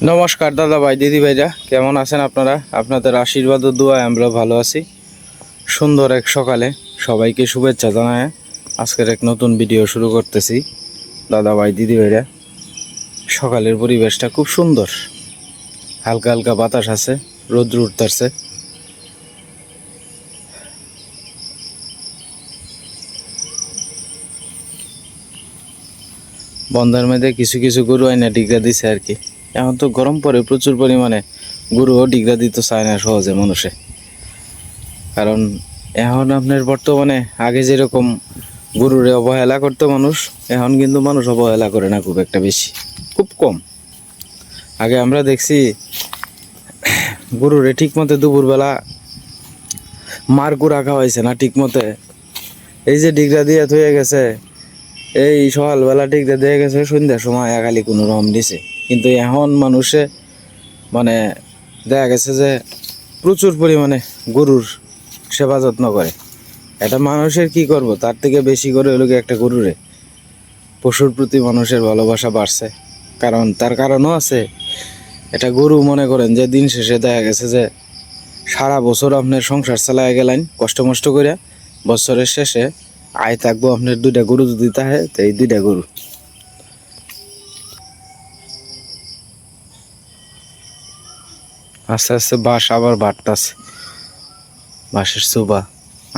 নমস্কার দাদা ভাই দিদি ভাইরা, কেমন আছেন আপনারা? আপনাদের আশীর্বাদ ও দোয়ায় আমরা ভালো আছি। সুন্দর এক সকালে সবাইকে শুভেচ্ছা জানায় আজকের এক নতুন ভিডিও শুরু করতেছি। দাদা ভাই দিদি ভাইরা, সকালের পরিবেশটা খুব সুন্দর, হালকা হালকা বাতাস আছে, রোদ্র উঠতেছে। বন্ধার মধ্যে কিছু কিছু গরু আইনা ডিগরা দিছে আর কি। এখন তো গরম পড়ে প্রচুর পরিমাণে, গরুও ডিগরা দিতে চায় না সহজে মানুষে। কারণ এখন আপনার বর্তমানে আগে যেরকম গরুরে অবহেলা করতো মানুষ, এখন কিন্তু মানুষ অবহেলা করে না খুব একটা বেশি, খুব কম। আগে আমরা দেখছি গরুরে ঠিক মতো দুপুরবেলা মার গুড়া খাওয়াইছে না ঠিক মতে, এই যে ডিগরা দিয়ে থয়ে গেছে, এই সকালবেলা ডিগরা দিয়ে গেছে, সন্ধ্যার সময় একালি কোনো রকম দিছে। কিন্তু এখন মানুষে মানে দেখা গেছে যে প্রচুর পরিমাণে গরুর সেবা যত্ন করে। এটা মানুষের কি করব, তার থেকে বেশি করে হলো একটা গরুরে পশুর প্রতি মানুষের ভালোবাসা বাড়ছে। কারণ তার কারণও আছে, এটা গরু মনে করেন যে দিন শেষে দেখা গেছে যে সারা বছর আপনার সংসার চালায় গেলেন কষ্ট মষ্ট করে, বছরের শেষে আয় থাকবো আপনার দুইটা গরু যদি থাকে, তো এই দুইটা গরু। আস্তে আস্তে বাঁশ আবার বাড়তাছে, বাঁশের সুবা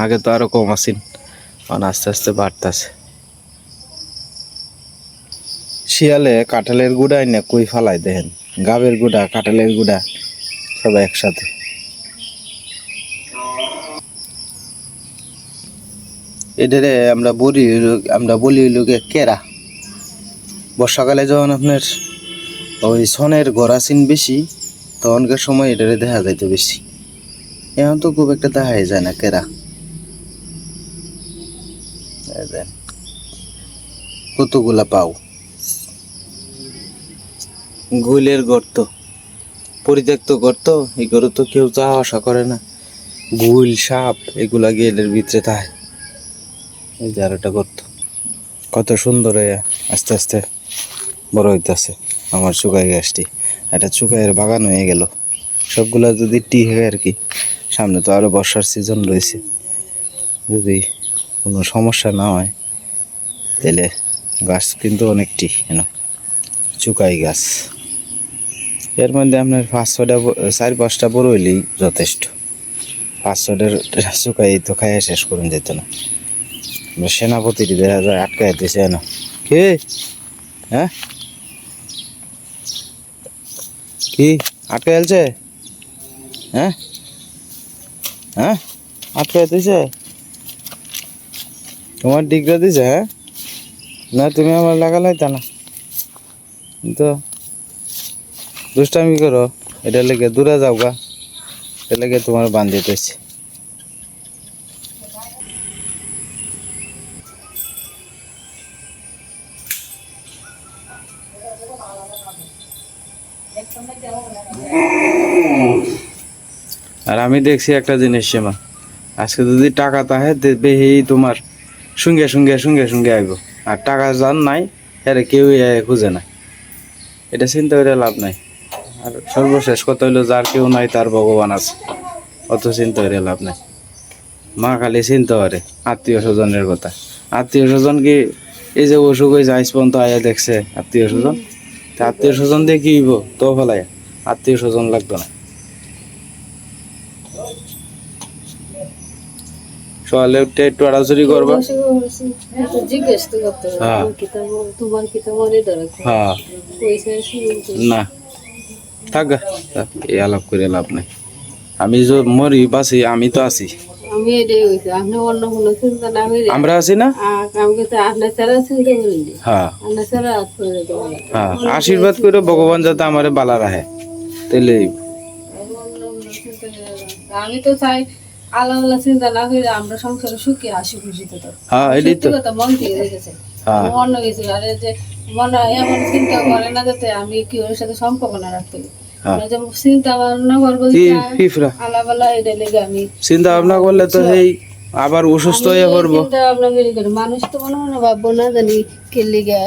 আগে তো আরো কম আসিন, কারণ আস্তে আস্তে বাড়তাছে। শিয়ালে কাঁঠালের গুঁড়া না কই ফালাই দেখেন, গাবের গুঁড়া কাঁঠালের গুঁড়া সব একসাথে। এটারে আমরা বলি লোকে কেরা। বর্ষাকালে যখন আপনার ওই সনের গরাসিন বেশি, তখনকার সময় এটারে দেখা যাইতো বেশি। এখন তো খুব একটা দেখাই যায় না কেরা। কতগুলা পাও, গুইলের গর্ত, পরিত্যক্ত গর্ত, এই গর্ত তো কেউ যাওয়া আসা করে না। গুইল সাপ এগুলা গিয়ে এদের ভিতরে থাকে। এই যে আর একটা গর্ত, কত সুন্দর হয়ে আস্তে আস্তে বড় হইতেছে আমার চুকাই গাছটি। একটা চুকাইয়ের বাগান হয়ে গেল সবগুলা যদি টি হয় আর কি। সামনে তো আরো বর্ষার সিজন রয়েছে, যদি কোনো সমস্যা না হয় তাহলে গাছ কিন্তু অনেকটি চুকাই গাছ। এর মধ্যে আপনার 4-5টা বড় হইলেই যথেষ্ট। 5-6টার চুকাই তো খাইয়া শেষ করুন যেত না। আমরা সেনাপতি দেখা যায় আটকাই দিছে না কে, হ্যাঁ কি আটকে গেছে? হ্যাঁ হ্যাঁ আটকে দিছে, তোমার ডিগরা দিছে? হ্যাঁ না, তুমি আমার লাগালাইতা না তো দুষ্টামি করো, এটা লেগে দূরে যাও গা, এটা লেগে তোমার বান্ধিতেছে। আর আমি দেখছি একটা জিনিস সীমা, আজকে যদি টাকা তাহে দেখবে তোমার সঙ্গে সঙ্গে সঙ্গে সঙ্গে আইব, আর টাকা যান নাই আরে কেউ খুঁজে না। এটা চিন্তা করে লাভ নাই। আর সর্বশেষ কথা হইলো, যার কেউ নাই তার ভগবান আছে, অত চিন্তা করে লাভ নাই। মা খালি চিন্তা করে আত্মীয় স্বজনের কথা। আত্মীয় স্বজন কি এই যে অসুখ হয়েছে আইস পর্যন্ত আয়া দেখছে আত্মীয় স্বজন? আত্মীয় স্বজন দিয়ে কি হইব? তো ফেলায় আত্মীয় স্বজন লাগতো না। সকালে উঠে একটু আড়াচড়ি করবা, হ্যাঁ না থাক এই আলাপ করে লাভ নাই। আমি যে মরি বাঁচি, আমি তো আছি, আমরা আছি না। হ্যাঁ হ্যাঁ, আশীর্বাদ করে ভগবান যাতে আমারে বালা রাখে, তাইলে আমি তো চাই আল্লাহ আল্লাহ চিন্তা না করে আমরা সংসারে সুখী হাসি খুশিতে থাকি। হ্যাঁ এটাই তো মন থেকে রেখেছে, অন্য কিছু আর যে মনে এমন চিন্তা করে না যাতে আমি কি ওর সাথে সম্পর্ক না রাখতে। চিন্তা ভাবনা করবো আল্লাহ আল্লাহ এটা লেগে আমি চিন্তা ভাবনা করলে তো এই আবার অসুস্থ হয়ে পড়বো। চিন্তা ভাবনা করে মানুষ তো মনে মনে ভাববো না জানি কে লেগে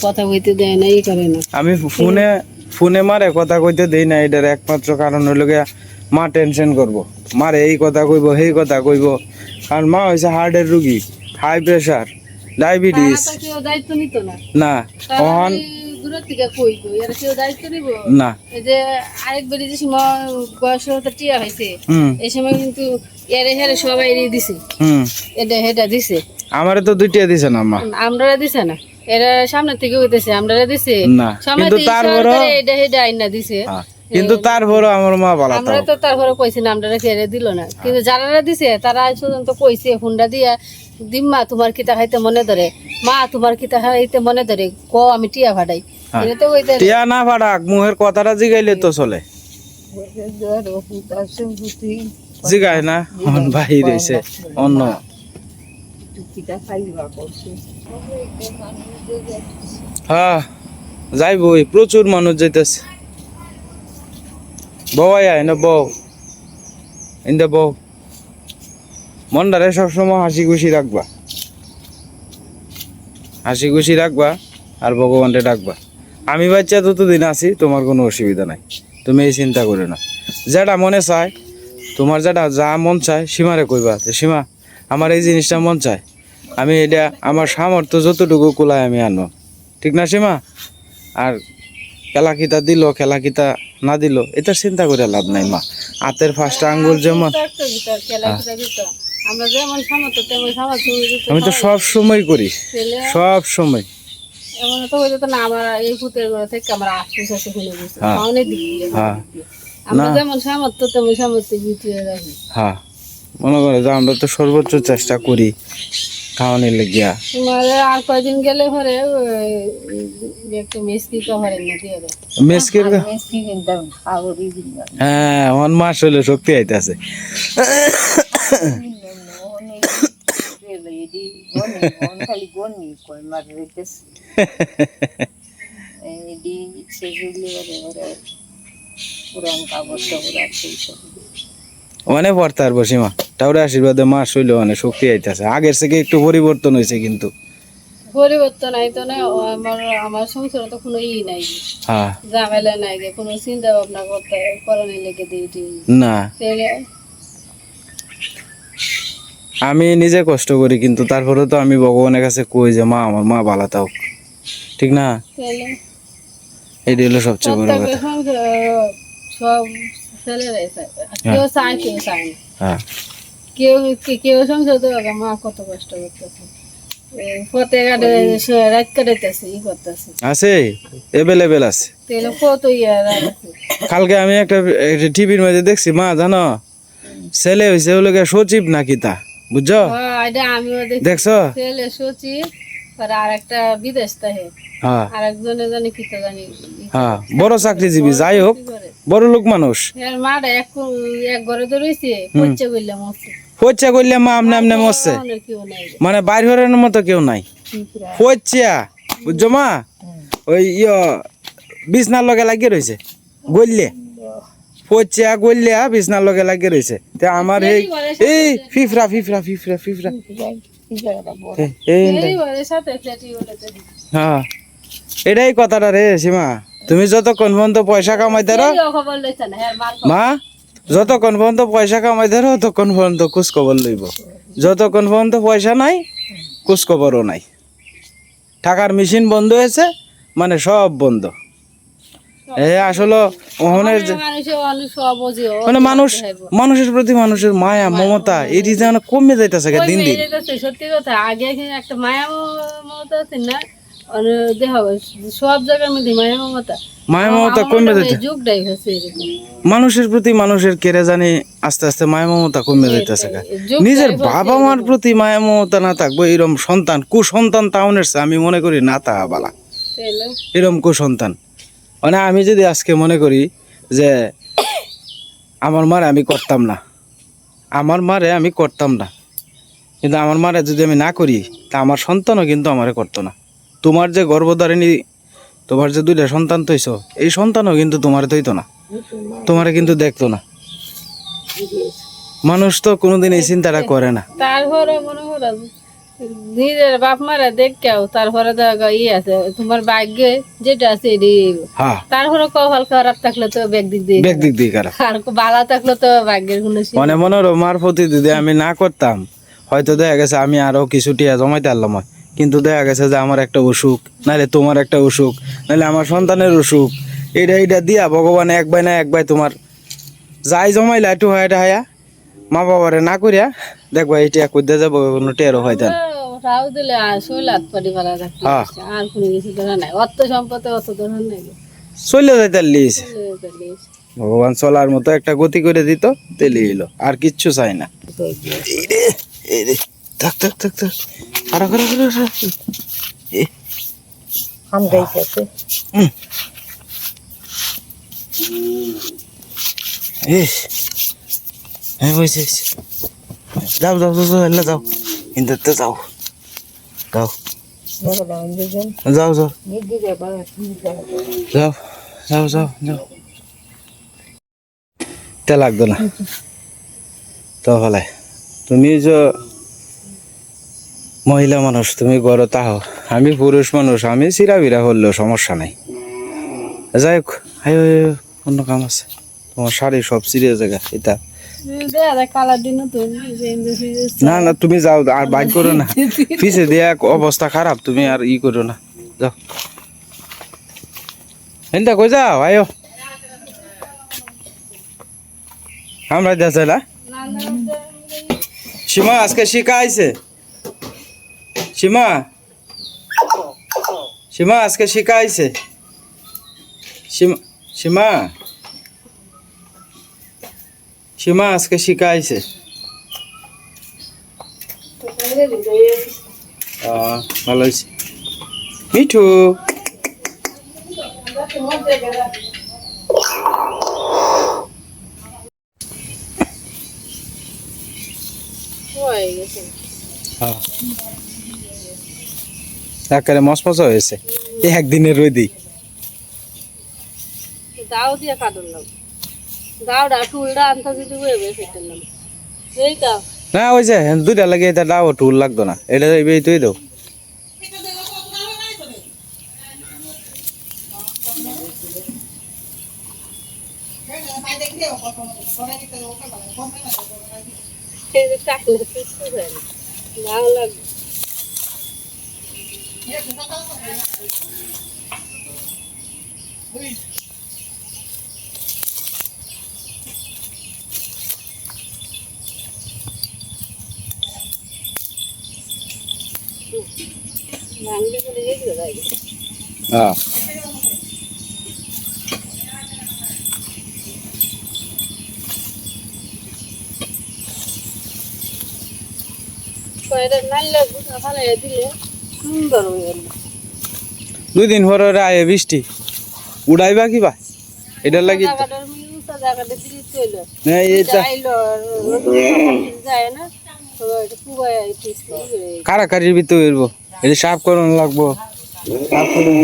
কথা বলতে দেয় না, ই করে না। আমি ফোনে ফোনে মারে কথা কইতে দেই না, এটার একমাত্র কারণ হলো গিয়া মা টেনশন করব, মারে এই কথা কইব সেই কথা কইব, কারণ মা হয়েছে হার্টের রুগী, হাই প্রেশার, ডায়াবেটিস। তারা তো কেউ দায়িত্ব নিত না, না তারা অহন দূরের থেকে কইতো, এরা কেউ দায়িত্ব নিব না। এই যে আরেকবারই যে সময় বয়স টিয়া হয়েছে, এই সময় কিন্তু এরে হেরে সবাই দিছে, এটা দিছে। আমারে তো দুইটা দিছে না মা, আমরা দিছে না, এরা সামনে থেকে হইতেছে, আমরা দিছে না, সময় কিন্তু তারপরও এটা আইনা দিছে। কিন্তু তারপরও আমার মা ভালো আমরা তো তারপরে কইছি না, আমরা রেখে দিল না, কিন্তু যারা দিছে তারা আজ পর্যন্ত কইছে ফোনটা দিয়া, দিম্মা তোমার কিতা খাইতে মনে ধরে, মা তোমার কিতা খাইতে মনে ধরে, ক আমি টিয়া ভাড়াই। এটা তো কইতে টিয়া না ভাড়াক, মুহের কথাটা জিগাইলে তো চলে, জিগায় না বাহির হইছে অন্য। হ্যাঁ যাইবই, প্রচুর মানুষ যাইতেছে। বউ আয় না, বউ ইন্দা, বউ মনটারে সবসময় হাসি খুশি রাখবা, হাসি খুশি রাখবা, আর ভগবানকে ডাকবা। আমি বাচ্চা ততদিন আছি, তোমার কোনো অসুবিধা নাই, তুমি এই চিন্তা করো না। যেটা মনে চায়, তোমার যেটা যা মন চায় সীমারে কইবা, সীমা আমার এই জিনিসটা মন চায়, আমি এটা আমার সামর্থ্য যতটুকু কুলায় আমি আনবো, ঠিক না সীমা? আর খেলা কিতা দিল, খেলা কিতা না দিল, এটা চিন্তা করে লাভ নাই মা। হাতের ফার্স্ট আঙ্গুল যেমন, আমরা যেমন সামর্থ্য তেমন সামর্থ্য, আমি তো সব সময় করি, সব সময়। এমন তো হইতো না আমার এই ভূতের ঘর থেকে আমরা আশ্বাস আছে ফেলে দিয়েছি, অনেক দিক আমরা যেমন সামর্থ্য তেমন সামর্থ্য ভিতরে রাখি। হ্যাঁ মনে করে যে আমরা তো সর্বোচ্চ চেষ্টা করি খাওয়ানোর লেগিয়া। আর কয়দিন গেলে পরে একটু মেসকি কভার এনে দিয়ে দেয়, মেসকির, হ্যাঁ আমার মাস হলে শক্তি আইতাছে। অনেক পড়তে পারবো সীমা, টাউরে আশীর্বাদে মাস হইলে অনেক শক্তি আইতাছে, আগের থেকে একটু পরিবর্তন হয়েছে, কিন্তু পরিবর্তন আইতো না। আমার সংসারে তো কোনো নাই, ঝামেলা নাই, কোনো চিন্তা ভাবনা করতে করানোর লেগে দিই না। আমি নিজে কষ্ট করি, কিন্তু তারপরে তো আমি ভগবানের কাছে কই যে মা আমার মা ভালো থাক, ঠিক না? এটাই হলো সবচেয়ে বড় কথা। সব ছেলেরাই চায়, কেউ চায় কেউ চায় না, কেউ সংসার তো মা কত কষ্ট করতেছে, পথে ঘাটে রাত কাটাইতেছে, ই করতেছে, আছে এভেলেবেল আছে। কত কালকে আমি একটা টিভির মধ্যে দেখছি মা, জানো ছেলে হয়েছে হলো সচিব নাকি তা, বুঝছো? আমিও দেখছো, ছেলে সচিব আর একটা বিদেশ থাকে, আর একজনে জানি কি জানি, হ্যাঁ বড় চাকরিজীবী, যাই হোক বড় লোক মানুষ। মাটা এক ঘরে তো রয়েছে, পচা করলে মরছে, পচা করলে মা আমনে আমনে মরছে, মানে বাইর হরের মতো কেউ নাই, পচা, বুঝছো মা? ওই বিছনার লগে লাগিয়ে রয়েছে, গললে পচা গললে বিছনার লগে লাগিয়ে রয়েছে। আমার এই ফিফরা ফিফরা ফিফরা ফিফরা, হ্যাঁ এটাই কথাটা রে সীমা। তুমি যতক্ষণ পর্যন্ত পয়সা কামাইতে রো মা, যতক্ষণ পর্যন্ত পয়সা কামাইতে রো ততক্ষণ পর্যন্ত খোঁজ খবর লইব, যতক্ষণ পর্যন্ত পয়সা নাই খোঁজ খবরও নাই। টাকার মেশিন বন্ধ হয়েছে মানে সব বন্ধ। আসলে মানে মানুষের প্রতি মানুষের মায়া মমতা এটি যেন কমে যাইতেছে দিন দিন। সত্যি কথা, আগে একটা মায়া মমতা আছে না, সব জায়গার মধ্যে মায়া মমতা কমে যাইতে, মানুষের প্রতি মানুষের কেড়ে জানি আস্তে আস্তে মায়া মমতা কমে যাইতেছে। নিজের বাবা মার প্রতি মায়া মমতা না থাকবো, এরকম সন্তান কুসন্তান টাউনের আমি মনে করি না তা বালা, এরকম কুসন্তান। মানে আমি যদি আজকে মনে করি যে আমার মারে আমি করতাম না, আমার মারে আমি করতাম না, কিন্তু আমার মারে যদি আমি না করি তা আমার সন্তানও কিন্তু আমারে করতো না। তোমার যে গর্ভধারিণী, তোমার যে দুইটা সন্তান তৈছ, এই সন্তানও কিন্তু তোমারে তৈতো না, তোমারে কিন্তু দেখতো না। মানুষ তো কোনোদিন এই চিন্তাটা করে না। তারপরে মনে করেন নিজের বাপ মারা দেখেও তারপরে দেখো আছে তোমার ভাগ্যে যেটা আছে এটাই হইবো। হ্যাঁ তারপরে কপাল খারাপ থাকলে তো ব্যাগ দিক দিয়ে ব্যাগ দিক দিয়ে খারাপ আর ভালো থাকলে তো ভাগ্যের কোনো সীমা মানে মনোরমার প্রতি যদি আমি না করতাম হয়তো দেখা গেছে আমি আরো কিছু টিয়া জমাইতে পারলাম হয়। কিন্তু দেখা গেছে যে আমার একটা অসুখ নাহলে তোমার একটা অসুখ নাহলে আমার সন্তানের অসুখ এইটা দিয়া ভগবান এক ভাই না এক ভাই তোমার যাই জমাইলা একটু হয় এটা হায়া মা বাবারে না করিয়া দেখবা এই টিয়া কইতে যাবো কোনো টিয়ারও হয় না রাও দিলে শৈল হাত পাটি ভালো থাকতে হ্যাঁ। আর কোনো কিছু ধরা নাই অর্থ সম্পদে অত ধরা নাই চলে যাইতে লিস ভগবান চলার মতো একটা গতি করে দিত তেলি এলো আর কিচ্ছু চাই না এই রে থাক থাক থাক থাক খারা খারা খারা হাম গাইতেছে হ্যাঁ বলছি যাও যাও যাও যাও এলা যাও কিন্তু যাও যাও যাও যাও যাও যাও যাও যাও তে লাগতো না তো হলে তুমি যে মহিলা মানুষ তুমি গড় তাহ আমি পুরুষ মানুষ আমি চিরাবিরা হলেও সমস্যা নাই যাই হোক আয়ো অন্য কাম আছে তোমার শাড়ি সব চিরিয়ে জায়গা এটা কালার দিন তো না না তুমি যাও আর বাইক করো না পিছে দিয়ে অবস্থা খারাপ তুমি আর ই করো না যাও এনটা কই যাও আয়ো আমরা যাচ্ছি না সীমা আজকে শিখা আইছে সীমা সীমা আজকে শিখা আইছে সীমা সীমা সীমা আজকে শিখা আইছে ভালো হয়েছে মিঠু একেবারে মসমস হয়েছে একদিনের রোদি দাও দিয়ে কাটলাম দাওটা টুলটা আনতে যদি হয়ে ফেটলাম এইটা না ওই যে দুইটা লাগে এটা দাও টুল লাগতো না এটা এই তুই দাও টাকলে কিছু হয় না ভালো লাগবে ভাঙলে বলে গেছিল তাই হ্যাঁ কয়টা নাইলে বুঝা ভালো দিলে সুন্দর হয়ে গেল 2 দিন পরে আয়ে বৃষ্টি উড়াইবা কিবা এটা লাগি জায়গাটা দিলি চল না এটা যায় না কারাকারির ভিতর হইব এটা সাফ করন লাগবো সাফ করন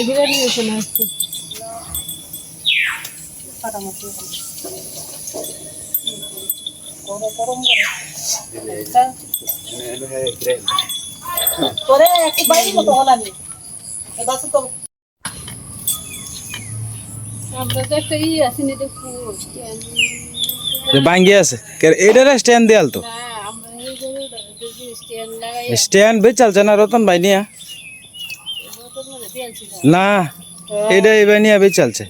ঘিরে নিয়ে চলে আসছি আমরা তো একটা ই আছি না ভাঙ্গি আছে এটার স্ট্যান্ড দেয়াল তো স্ট্যান্ড বেচালছে না রতন ভাই নিয়া না এটা এবার নিয়ে বেচালছে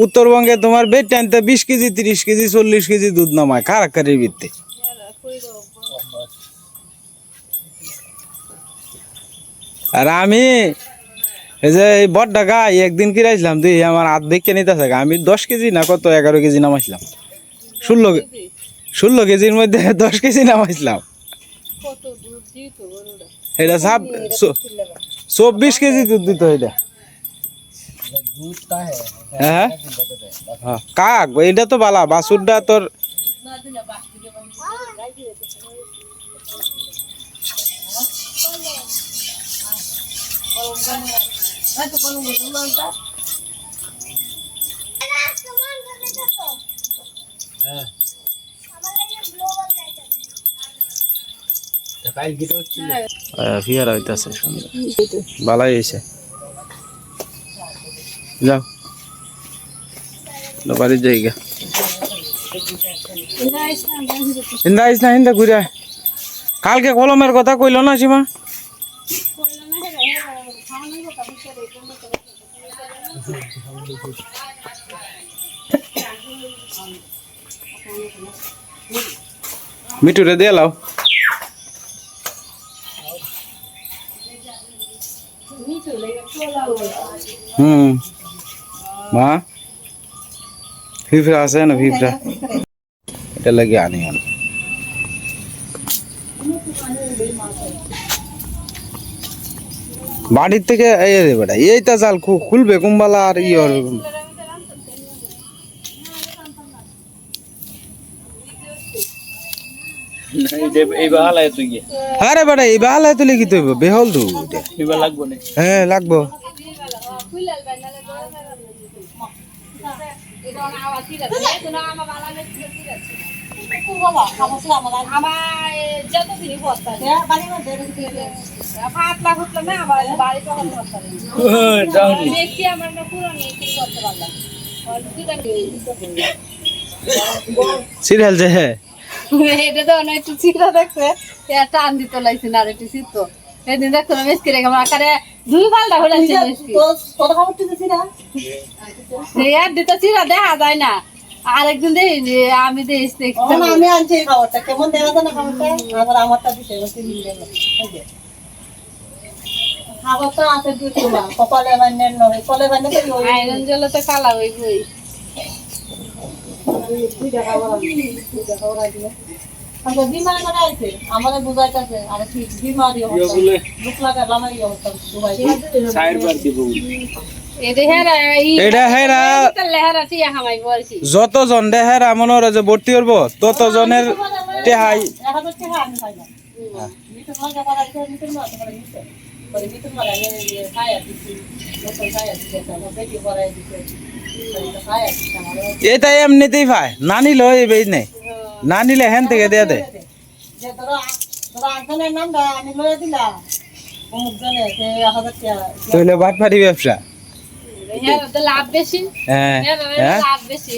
উত্তরবঙ্গে তোমার বেড টানতে 20 কেজি 30 কেজি 40 কেজি দুধ নামায় কারাকারির ভিত্তি আর আমি এই যে এই বড়টা গাই একদিন কিরাইছিলাম তুই আমার হাত দেখে নিতেছে আমি 10 কেজি না কত 11 কেজি নামাইছিলাম 16 কেজির মধ্যে 10 কেজি নামাইছিলাম কত দুধ দিত গরুটা এটা 24 কেজি দুধ দিত এটা হ্যাঁ হ্যাঁ কাক এটা তো বালা বাছুরটা তোর না দিলে বাকি দেব গাই দিয়ে ফিয়ার হইতাছে সুন্দর বালাই হয়েছে যাও বাড়ির জায়গা ইন্দা ঘুরে কালকে কলমের কথা কইল না সীমা মিঠুরে দিয়ে লাও মা ফিফরা আছে না ফিফরা এটা লাগে আনি বাড়ির থেকে এইটা জাল খুলবে কুম্বালা আর আরে বেটা এই বাহালায় তুলে কি তৈব বেহল তো হ্যাঁ লাগবো সিরিয়াল যে হ্যাঁ এটা তো অনেক একটু চিরা দেখছে টান দিতে লাগছে না একটু চিত্ত এদিন দেখতো না মেসকি রেখে আমার আকারে দুই পাল্টা হয়ে যাচ্ছে দিতে চিরা দেখা যায় না আরেকদিন দেখি আমি আমি আনছি খাবারটা কেমন দেওয়া যায় না খাবারটা আবার আমারটা দিতে খাবারটা আছে দুই তোমা কপালে বান্নের নয় কলে বান্নে আয়রন জলে তো কালা হয়ে গই বিমানে করে আছে আমাদের বুঝাইতেছে আর ঠিক বিমারি বুক লাগা লামারি অবস্থা যতজন দেহেরা মনে হয় যে ভর্তি করব ততজনের টেহাই এটা এমনিতেই ভাই না নিলে এই নেই না নিলে হ্যান থেকে দিয়ে দে তাহলে বাটপাড়ি ব্যবসা লাভ বেশি হ্যাঁ লাভ বেশি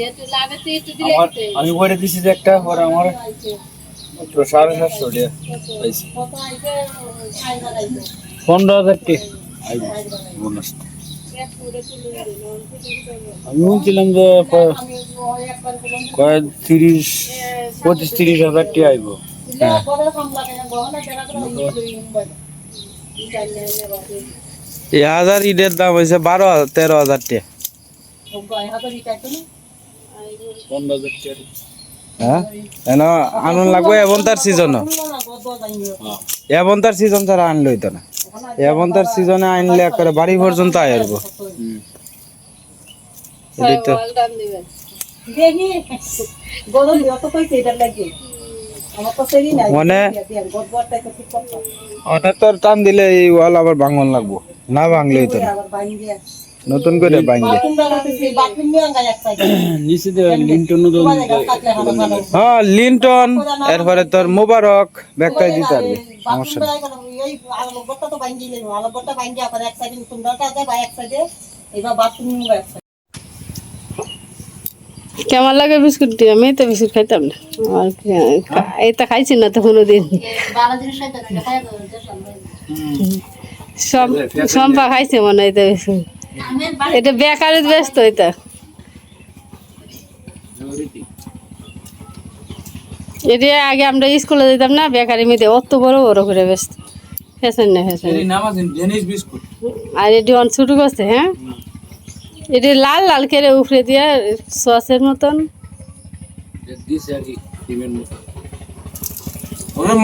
আমি করে দিছি যে একটা পরে আমার 750 টাকা পাইছি 15,000 টাকা বোনাস আমি বলছিলাম যে 30,000 টাকা আইব এই হাজার ইটের দাম হয়েছে 13,000 টাকা হ্যাঁ আনন্দ লাগবে এবং তার সিজন এবং তার সিজন ছাড়া আনলে হইতো না এবং তার সিজনে আনলে একবারে বাড়ি পর্যন্ত আয় আসবো মানে অনেক তোর টান দিলে এই ওয়াল আবার ভাঙন লাগবো না ভাঙলে হইতো না নতুন করে ভাঙবে হ্যাঁ লিন্টন এরপরে তোর মোবারক ব্যাগটাই দিতে পারবে সমস্যা কেমন লাগে বিস্কুট দিয়ে আমি তো বিস্কুট খাইতাম না এটা খাইছি না তো কোনোদিন সম্পা খাইছে মনে হয় বিস্কুট এটা বেকারে ব্যস্ত এটা এটা আগে আমরা স্কুলে যেতাম না বেকারি মেয়েদের অত বড় বড় করে ব্যস্ত ফ্যাশন না ফ্যাশন বিস্কুট আর এটি অন ছোট করছে, হ্যাঁ এটি লাল লাল করে উপরে দিয়ে সসের মতন।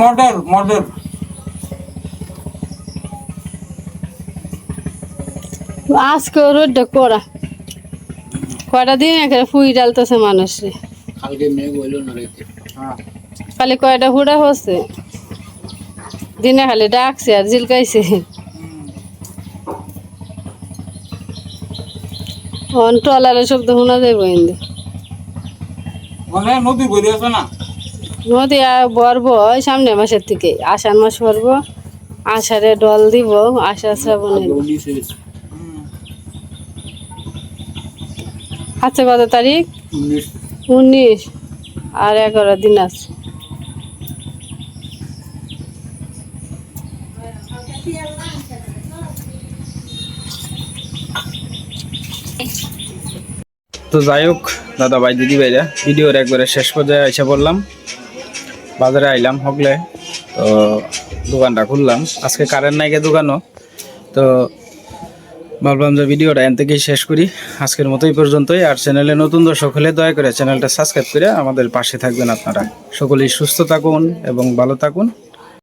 মডার মডার আজকে রোডটা করা কয়টা দিন এখানে ফুই ডালতেছে মানুষে, খালি কয়টা হুড়া হচ্ছে দিনে খালি ডাকছে আর জিলকাইছে। ট্রলারের শব্দ শোনা যাইব হিন্দি। নদী বই আছে না, নদী বরব ওই সামনে মাসের থেকে, আষাঢ় মাস বরব, আষাঢ়ে ডল দিব, আষাঢ় শ্রাবণে। আচ্ছা কত তারিখ? 19 আর 11 দিন আছে। তো যাই হোক দাদা ভাই দিদি ভাইরা, ভিডিওর একবারে শেষ পর্যায়ে এসে বললাম, বাজারে আইলাম হকলে, তো দোকানটা খুললাম। আজকে কারেন্ট নাই গে দোকানও, তো ভাবলাম যে ভিডিওটা এন থেকেই শেষ করি। আজকের মতো এই পর্যন্তই। আর চ্যানেলে নতুন দর্শক হলে দয়া করে চ্যানেলটা সাবস্ক্রাইব করে আমাদের পাশে থাকবেন আপনারা। সকলেই সুস্থ থাকুন এবং ভালো থাকুন।